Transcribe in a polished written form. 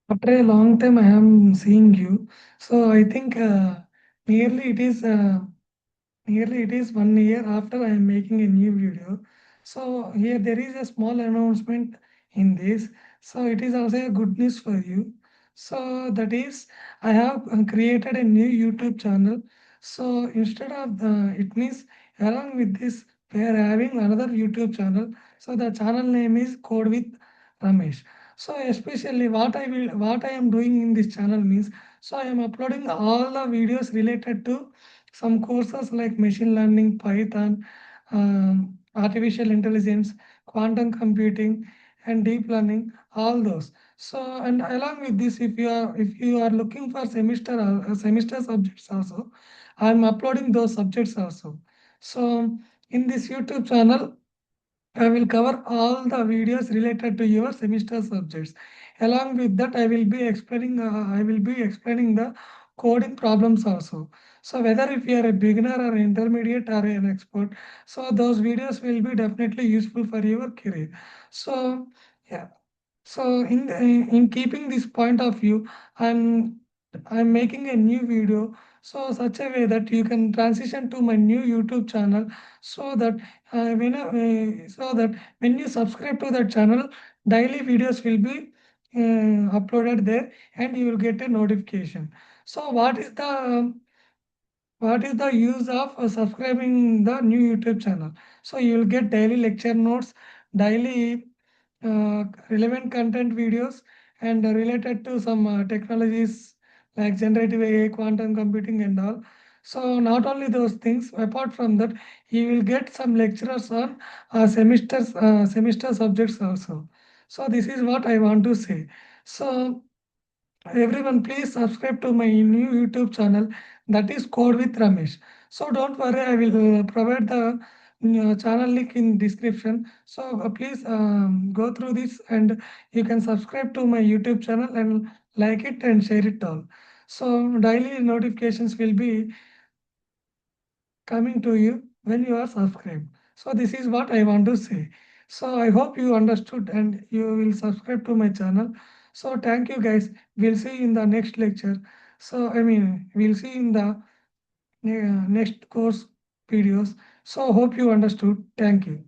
After a long time, I am seeing you. So I think nearly it is nearly it is 1 year after I am making a new video. So here there is a small announcement in this. So it is also a good news for you. So that is I have created a new YouTube channel. So instead of it means along with this we are having another YouTube channel. So the channel name is Code with Ramesh. So especially what I am doing in this channel means so I am uploading all the videos related to some courses like machine learning, Python, artificial intelligence, quantum computing, and deep learning, all those. So, and along with this, if you are looking for semester subjects also, I'm uploading those subjects also. So, in this YouTube channel, I will cover all the videos related to your semester subjects. Along with that, I will be explaining the coding problems also. So whether if you are a beginner or intermediate or an expert, so those videos will be definitely useful for your career. So yeah, so in keeping this point of view, I'm I'm making a new video so such a way that you can transition to my new YouTube channel so that when you subscribe to that channel, daily videos will be uploaded there and you will get a notification. So what is the use of subscribing the new YouTube channel? So you will get daily lecture notes, daily relevant content videos, and related to some technologies like generative AI, quantum computing, and all. So not only those things, apart from that, you will get some lecturers on semester subjects also. So this is what I want to say. So everyone, please subscribe to my new YouTube channel that is Code with Ramesh. So don't worry, I will provide the channel link in description. So please go through this and you can subscribe to my YouTube channel and like it and share it all. So daily notifications will be coming to you when you are subscribed. So this is what I want to say. So I hope you understood and you will subscribe to my channel. So thank you guys. We'll see you in the next lecture. So I mean we'll see in the next course videos. So hope you understood. Thank you.